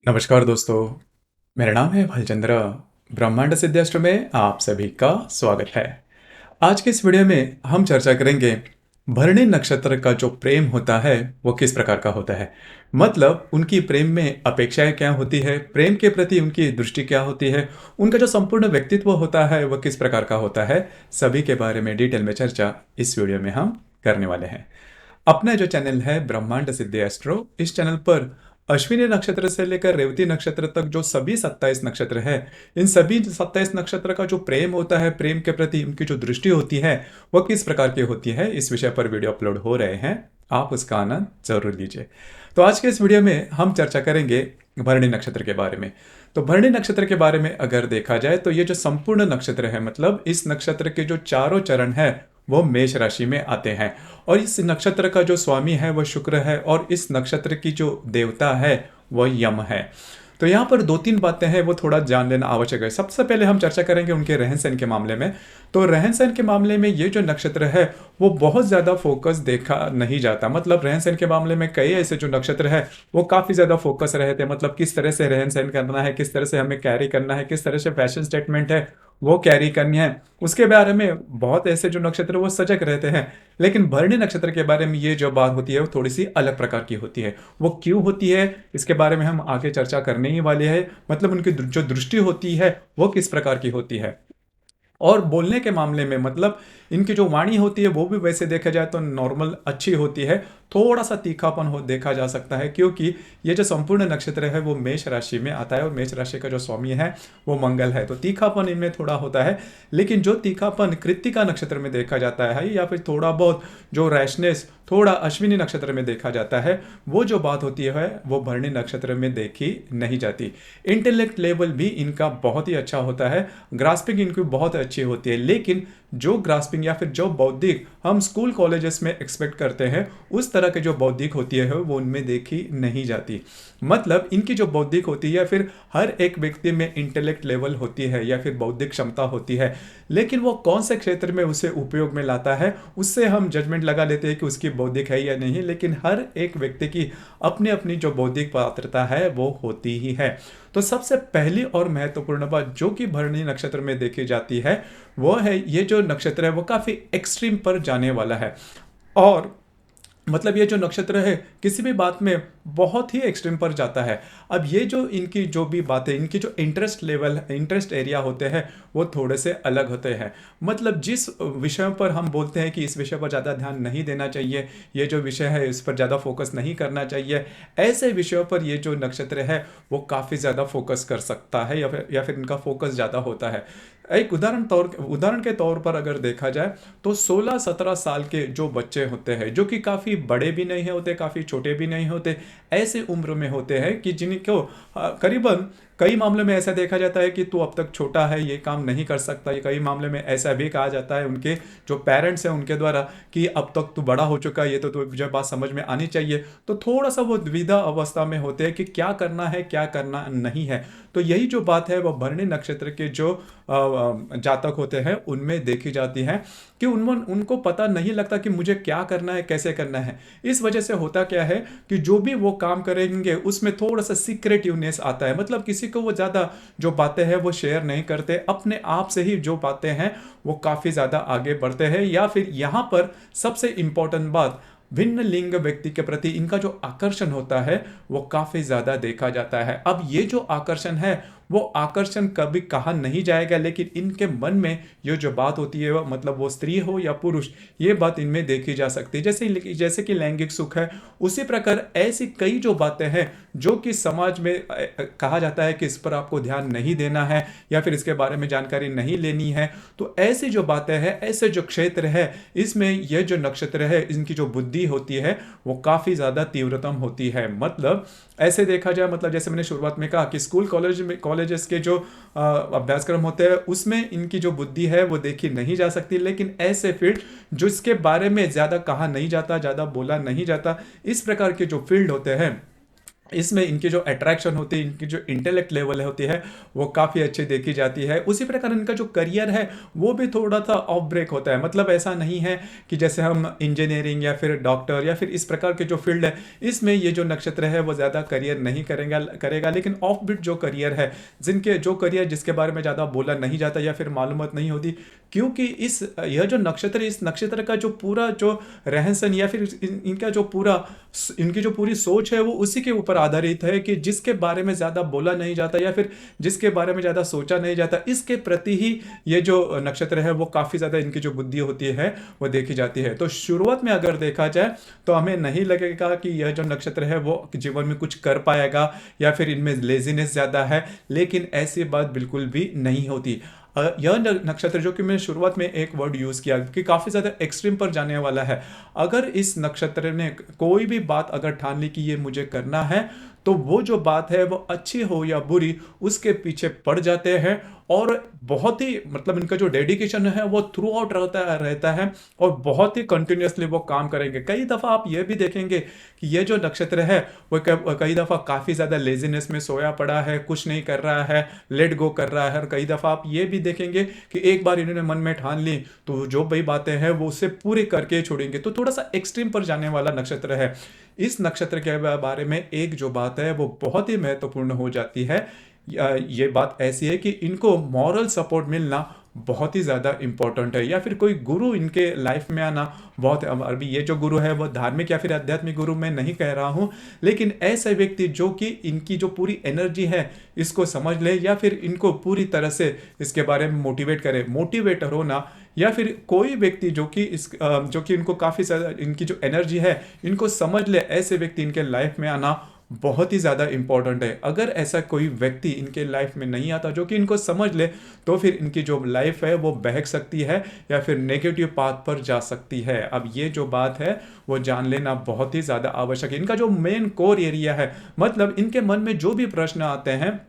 नमस्कार दोस्तों, मेरा नाम है भालचंद्र। ब्रह्मांड सिद्धाश्रम में आप सभी का स्वागत है। आज के इस वीडियो में हम चर्चा करेंगे भरणी नक्षत्र का जो प्रेम होता है वो किस प्रकार का होता है। मतलब उनकी प्रेम में अपेक्षाएं क्या होती है, प्रेम के प्रति उनकी दृष्टि क्या होती है, उनका जो संपूर्ण व्यक्तित्व होता है वह किस प्रकार का होता है, सभी के बारे में डिटेल में चर्चा इस वीडियो में हम करने वाले हैं। अपना जो चैनल है ब्रह्मांड सिद्धि एस्ट्रो, इस चैनल पर अश्विनी नक्षत्र से लेकर रेवती नक्षत्र तक जो सभी 27 नक्षत्र है, इन सभी 27 नक्षत्र का जो प्रेम होता है, प्रेम के प्रति उनकी जो दृष्टि होती है वह किस प्रकार की होती है, इस विषय पर वीडियो अपलोड हो रहे हैं। आप उसका आनंद जरूर लीजिए। तो आज के इस वीडियो में हम चर्चा करेंगे भरणी नक्षत्र के बारे में। तो भरणी नक्षत्र के बारे में अगर देखा जाए तो ये जो संपूर्ण नक्षत्र है, मतलब इस नक्षत्र के जो चारों चरण है वो मेष राशि में आते हैं। और इस नक्षत्र का जो स्वामी है वह शुक्र है और इस नक्षत्र की जो देवता है वह यम है। तो यहाँ पर दो तीन बातें हैं वो थोड़ा जान लेना आवश्यक है। सबसे पहले हम चर्चा करेंगे उनके रहन सहन के मामले में। तो रहन सहन के मामले में ये जो नक्षत्र है वो बहुत ज़्यादा फोकस देखा नहीं जाता। मतलब रहन सहन के मामले में कई ऐसे जो नक्षत्र है वो काफ़ी ज़्यादा फोकस रहते हैं। मतलब किस तरह से रहन सहन करना है, किस तरह से हमें कैरी करना है, किस तरह से फैशन स्टेटमेंट है वो कैरी करनी है, उसके बारे में बहुत ऐसे जो नक्षत्र वो सजग रहते हैं। लेकिन भरणी नक्षत्र के बारे में ये जो बात होती है वो थोड़ी सी अलग प्रकार की होती है। वो क्यों होती है इसके बारे में हम आगे चर्चा करने ही वाले हैं। मतलब उनकी जो दृष्टि होती है वो किस प्रकार की होती है। और बोलने के मामले में मतलब इनकी जो वाणी होती है वो भी वैसे देखा जाए तो नॉर्मल अच्छी होती है। थोड़ा सा तीखापन हो देखा जा सकता है क्योंकि ये जो संपूर्ण नक्षत्र है वो मेष राशि में आता है और मेष राशि का जो स्वामी है वो मंगल है। तो तीखापन इनमें थोड़ा होता है। लेकिन जो तीखापन कृत्तिका नक्षत्र में देखा जाता है या फिर थोड़ा बहुत जो रैशनेस थोड़ा अश्विनी नक्षत्र में देखा जाता है, वो जो बात होती है वो भरणी नक्षत्र में देखी नहीं जाती। इंटेलेक्ट लेवल भी इनका बहुत ही अच्छा होता है, ग्रास्पिंग इनकी बहुत अच्छी होती है। लेकिन जो ग्रास्पिंग या फिर जो बौद्धिक हम स्कूल कॉलेजेस में एक्सपेक्ट करते हैं उस तरह के जो बौद्धिक होती है वो उनमें देखी नहीं जाती। मतलब इनकी जो बौद्धिक होती है या फिर हर एक व्यक्ति में इंटेलेक्ट लेवल होती है या फिर बौद्धिक क्षमता होती है, लेकिन वो कौन से क्षेत्र में उसे उपयोग में लाता है उससे हम जजमेंट लगा लेते हैं कि उसकी बौद्धिक है या नहीं। लेकिन हर एक व्यक्ति की अपनी अपनी जो बौद्धिक पात्रता है वो होती ही है। तो सबसे पहली और महत्वपूर्ण बात जो कि भरणी नक्षत्र में देखी जाती है वो है ये जो नक्षत्र है वो काफी एक्सट्रीम पर जाने वाला है। और मतलब ये जो नक्षत्र है किसी भी बात में बहुत ही एक्सट्रीम पर जाता है। अब ये जो इनकी जो भी बातें, इनकी जो इंटरेस्ट लेवल, इंटरेस्ट एरिया होते हैं वो थोड़े से अलग होते हैं। मतलब जिस विषय पर हम बोलते हैं कि इस विषय पर ज़्यादा ध्यान नहीं देना चाहिए, ये जो विषय है इस पर ज़्यादा फोकस नहीं करना चाहिए, ऐसे विषयों पर ये जो नक्षत्र है वो काफ़ी ज़्यादा फोकस कर सकता है या फिर इनका फोकस ज़्यादा होता है। एक उदाहरण के तौर पर अगर देखा जाए तो 16-17 साल के जो बच्चे होते हैं जो कि काफ़ी बड़े भी नहीं होते, काफ़ी छोटे भी नहीं होते, ऐसे उम्र में होते हैं कि जिनको करीबन कई मामलों में ऐसा देखा जाता है कि तू अब तक छोटा है, ये काम नहीं कर सकता। ये कई मामले में ऐसा भी कहा जाता है उनके जो पेरेंट्स हैं उनके द्वारा कि अब तक तू बड़ा हो चुका है, ये तो तुझे बात समझ में आनी चाहिए। तो थोड़ा सा वो द्विधा अवस्था में होते हैं कि क्या करना है क्या करना नहीं है। तो यही जो बात है वह भरणी नक्षत्र के जो जातक होते हैं उनमें देखी जाती है कि उनमें उनको पता नहीं लगता कि मुझे क्या करना है, कैसे करना है। इस वजह से होता क्या है कि जो भी वो काम करेंगे उसमें थोड़ा सा सीक्रेटिवनेस आता है। मतलब किसी को वो ज़्यादा जो बातें हैं वो शेयर नहीं करते, अपने आप से ही जो बातें हैं वो काफ़ी ज़्यादा आगे बढ़ते हैं। या फिर यहाँ पर सबसे इम्पोर्टेंट बात, भिन्न लिंग व्यक्ति के प्रति इनका जो आकर्षण होता है वो काफ़ी ज़्यादा देखा जाता है। अब ये जो आकर्षण है वो आकर्षण कभी कहा नहीं जाएगा, लेकिन इनके मन में ये जो बात होती है मतलब वो स्त्री हो या पुरुष, ये बात इनमें देखी जा सकती है। जैसे कि लैंगिक सुख है, उसी प्रकार ऐसी कई जो बातें हैं जो कि समाज में कहा जाता है कि इस पर आपको ध्यान नहीं देना है या फिर इसके बारे में जानकारी नहीं लेनी है। तो ऐसी जो बातें हैं, ऐसे जो क्षेत्र है, इसमें यह जो नक्षत्र है इनकी जो बुद्धि होती है वो काफ़ी ज़्यादा तीव्रतम होती है। मतलब ऐसे देखा जाए, मतलब जैसे मैंने शुरुआत में कहा कि स्कूल कॉलेजेस के जो अभ्यासक्रम होते हैं उसमें इनकी जो बुद्धि है वो देखी नहीं जा सकती। लेकिन ऐसे फील्ड जो इसके बारे में ज़्यादा कहा नहीं जाता, ज़्यादा बोला नहीं जाता, इस प्रकार के जो फील्ड होते हैं इसमें इनकी जो अट्रैक्शन होती है, इनकी जो इंटेलेक्ट लेवल होती है, वो काफ़ी अच्छी देखी जाती है। उसी प्रकार इनका जो करियर है वो भी थोड़ा सा ऑफ ब्रेक होता है। मतलब ऐसा नहीं है कि जैसे हम इंजीनियरिंग या फिर डॉक्टर या फिर इस प्रकार के जो फील्ड है, इसमें ये जो नक्षत्र है वो ज़्यादा करियर नहीं करेगा। लेकिन ऑफ बीट जो करियर है, जिनके जो करियर जिसके बारे में ज़्यादा बोला नहीं जाता या फिर मालूमात नहीं होती, क्योंकि यह जो नक्षत्र है, इस नक्षत्र का जो पूरा जो रहन सहन या फिर इनका जो पूरा इनकी जो पूरी सोच है वो उसी के ऊपर आधारित है कि जिसके बारे में ज़्यादा बोला नहीं जाता या फिर जिसके बारे में ज़्यादा सोचा नहीं जाता, इसके प्रति ही ये जो नक्षत्र है वो काफ़ी ज़्यादा इनकी जो बुद्धि होती है वो देखी जाती है। तो शुरुआत में अगर देखा जाए तो हमें नहीं लगेगा कि यह जो नक्षत्र है वो जीवन में कुछ कर पाएगा या फिर इनमें लेजीनेस ज़्यादा है, लेकिन ऐसी बात बिल्कुल भी नहीं होती। यह नक्षत्र जो कि मैंने शुरुआत में एक वर्ड यूज़ किया कि काफ़ी ज़्यादा एक्सट्रीम पर जाने वाला है। अगर इस नक्षत्र ने कोई भी बात अगर ठान ली कि ये मुझे करना है, तो वो जो बात है वो अच्छी हो या बुरी, उसके पीछे पड़ जाते हैं और बहुत ही मतलब इनका जो डेडिकेशन है वो थ्रू आउट रहता है और बहुत ही कंटिन्यूअसली वो काम करेंगे। कई दफ़ा आप ये भी देखेंगे कि ये जो नक्षत्र है वो कई दफ़ा काफ़ी ज़्यादा लेजीनेस में सोया पड़ा है, कुछ नहीं कर रहा है, लेट गो कर रहा है। और कई दफ़ा आप ये भी देखेंगे कि एक बार इन्होंने मन में ठान ली तो जो भी बातें हैं वो उससे पूरी करके ही छोड़ेंगे। तो थोड़ा सा एक्सट्रीम पर जाने वाला नक्षत्र है। इस नक्षत्र के बारे में एक जो बात है वो बहुत ही महत्वपूर्ण हो जाती है। ये बात ऐसी है कि इनको मॉरल सपोर्ट मिलना बहुत ही ज़्यादा इम्पोर्टेंट है, या फिर कोई गुरु इनके लाइफ में आना बहुत। अभी ये जो गुरु है वो धार्मिक या फिर आध्यात्मिक गुरु मैं नहीं कह रहा हूँ, लेकिन ऐसे व्यक्ति जो कि इनकी जो पूरी एनर्जी है इसको समझ ले या फिर इनको पूरी तरह से इसके बारे में मोटिवेट करे। मोटिवेटर होना या फिर कोई व्यक्ति जो कि जो कि इनको काफ़ी ज़्यादा इनकी जो एनर्जी है इनको समझ ले, ऐसे व्यक्ति इनके लाइफ में आना बहुत ही ज़्यादा इंपॉर्टेंट है। अगर ऐसा कोई व्यक्ति इनके लाइफ में नहीं आता जो कि इनको समझ ले, तो फिर इनकी जो लाइफ है वो बहक सकती है या फिर नेगेटिव पाथ पर जा सकती है। अब ये जो बात है वो जान लेना बहुत ही ज़्यादा आवश्यक है। इनका जो मेन कोर एरिया है, मतलब इनके मन में जो भी प्रश्न आते हैं,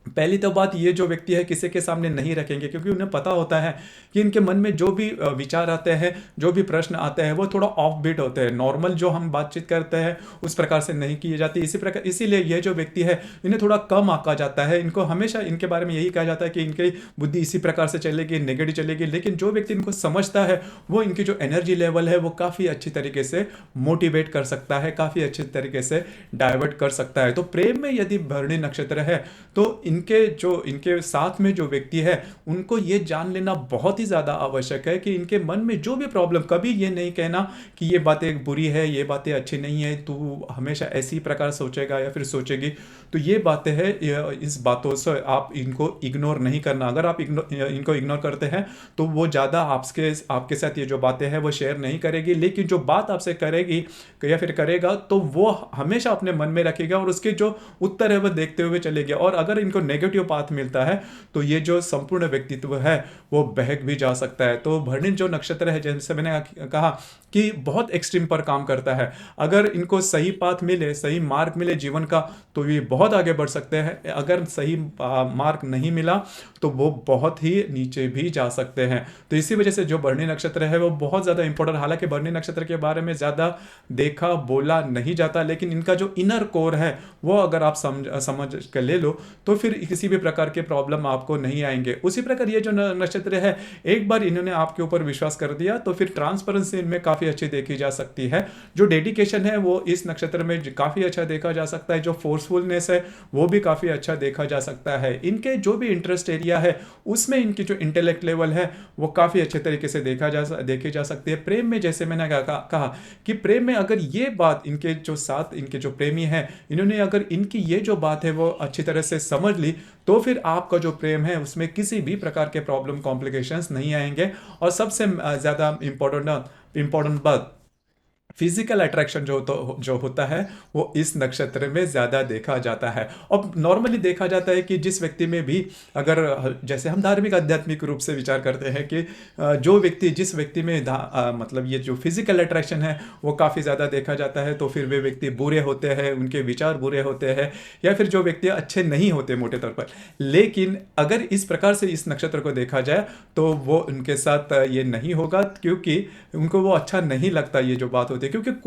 पहली तो बात ये जो व्यक्ति है किसी के सामने नहीं रखेंगे, क्योंकि उन्हें पता होता है कि इनके मन में जो भी विचार आते हैं, जो भी प्रश्न आते हैं, वो थोड़ा ऑफ बीट होते हैं। नॉर्मल जो हम बातचीत करते हैं उस प्रकार से नहीं की जाती। इसीलिए ये जो व्यक्ति है इन्हें थोड़ा कम आंका जाता है। इनको हमेशा इनके बारे में यही कहा जाता है कि इनकी बुद्धि इसी प्रकार से चलेगी, नेगेटिव चलेगी। लेकिन जो व्यक्ति इनको समझता है वो इनकी जो एनर्जी लेवल है वो काफ़ी अच्छी तरीके से मोटिवेट कर सकता है, काफ़ी अच्छे तरीके से डाइवर्ट कर सकता है। तो प्रेम में यदि भरणी नक्षत्र है तो इनके साथ में जो व्यक्ति है उनको ये जान लेना बहुत ही ज़्यादा आवश्यक है कि इनके मन में जो भी प्रॉब्लम, कभी ये नहीं कहना कि ये बातें बुरी है, ये बातें अच्छी नहीं है, तू हमेशा ऐसी प्रकार सोचेगा या फिर सोचेगी। तो ये बातें हैं, इस बातों से आप इनको इग्नोर नहीं करना। अगर आप इनको इग्नोर करते हैं तो वो ज़्यादा आपके साथ ये जो बातें हैं वो शेयर नहीं करेगी, लेकिन जो बात आपसे करेगी या फिर करेगा तो वो हमेशा अपने मन में रखेगा और उसके जो उत्तर है वो देखते हुए चलेगा। और अगर इनको नेगेटिव पाथ मिलता है तो ये जो संपूर्ण व्यक्तित्व है वो बहक भी जा सकता है। तो भरणी जो नक्षत्र है, जैसे मैंने कहा कि बहुत एक्सट्रीम पर काम करता है। अगर इनको सही पाथ मिले, सही मार्ग मिले जीवन का, तो ये बहुत आगे बढ़ सकते हैं। अगर सही मार्ग नहीं मिला तो वो बहुत ही नीचे भी जा सकते हैं। तो इसी वजह से जो भरणी नक्षत्र है वो बहुत ज़्यादा इंपॉर्टेंट। हालांकि भरणी नक्षत्र के बारे में ज़्यादा देखा बोला नहीं जाता, लेकिन इनका जो इनर कोर है वो अगर आप समझ कर ले लो तो फिर किसी भी प्रकार के प्रॉब्लम आपको नहीं आएंगे। उसी प्रकार ये जो नक्षत्र है, एक बार इन्होंने आपके ऊपर विश्वास कर दिया तो फिर ट्रांसपेरेंसी इनमें काफ़ी अच्छी देखी जा सकती है। जो डेडिकेशन है वो इस नक्षत्र में काफ़ी अच्छा देखा जा सकता है। जो फोर्सफुलनेस है वो भी काफ़ी अच्छा देखा जा सकता है। इनके जो भी इंटरेस्ट एरिया है उसमें इनकी जो इंटेलेक्ट लेवल है वो काफ़ी अच्छे तरीके से देखी जा सकती है। प्रेम में जैसे मैंने कहा कि प्रेम में अगर ये बात इनके जो प्रेमी है, इन्होंने अगर इनकी ये जो बात है वो अच्छी तरह से समझ ली, तो फिर आपका जो प्रेम है उसमें किसी भी प्रकार के प्रॉब्लम कॉम्प्लिकेशंस नहीं आएंगे। और सबसे ज़्यादा इम्पोर्टेंट बात, फिजिकल अट्रैक्शन जो होता है वो इस नक्षत्र में ज़्यादा देखा जाता है। और नॉर्मली देखा जाता है कि जिस व्यक्ति में भी, अगर जैसे हम धार्मिक आध्यात्मिक रूप से विचार करते हैं कि जिस व्यक्ति में मतलब ये जो फिजिकल अट्रैक्शन है वो काफ़ी ज़्यादा देखा जाता है, तो फिर वे व्यक्ति बुरे होते हैं, उनके विचार बुरे होते हैं, या फिर जो व्यक्ति अच्छे नहीं होते मोटे तौर पर। लेकिन अगर इस प्रकार से इस नक्षत्र को देखा जाए तो वो उनके साथ ये नहीं होगा, क्योंकि उनको वो अच्छा नहीं लगता। ये जो बात होती है होती, क्योंकि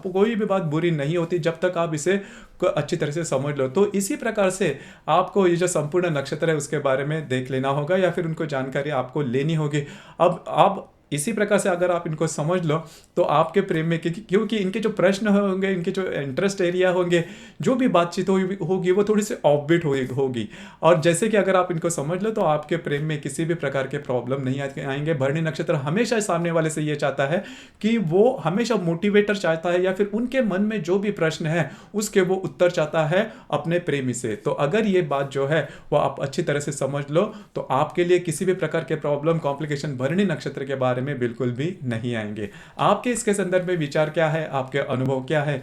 कोई भी बात बुरी नहीं होती जब तक आप इसे अच्छी तरह से समझ लो। तो इसी प्रकार से आपको ये जो संपूर्ण नक्षत्र है उसके बारे में देख लेना होगा, या फिर उनको जानकारी आपको लेनी होगी। अब आप इसी प्रकार से अगर आप इनको समझ लो तो आपके प्रेम में, क्योंकि इनके जो प्रश्न होंगे, इनके जो इंटरेस्ट एरिया होंगे, जो भी बातचीत होगी वो थोड़ी सी ऑफबीट होगी। और जैसे कि अगर आप इनको समझ लो तो आपके प्रेम में किसी भी प्रकार के प्रॉब्लम नहीं आएंगे। भरणी नक्षत्र हमेशा सामने वाले से ये चाहता है कि वो हमेशा मोटिवेटर चाहता है, या फिर उनके मन में जो भी प्रश्न है उसके वो उत्तर चाहता है अपने प्रेमी से। तो अगर ये बात जो है वो आप अच्छी तरह से समझ लो तो आपके लिए किसी भी प्रकार के प्रॉब्लम कॉम्प्लिकेशन भरणी नक्षत्र के बारे में बिल्कुल भी नहीं आएंगे। आपके इसके संदर्भ में विचार क्या है, आपके अनुभव क्या है,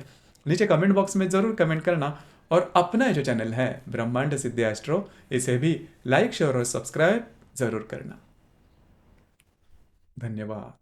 नीचे कमेंट बॉक्स में जरूर कमेंट करना। और अपना जो चैनल है ब्रह्मांड सिद्धि एस्ट्रो, इसे भी लाइक शेयर और सब्सक्राइब जरूर करना। धन्यवाद।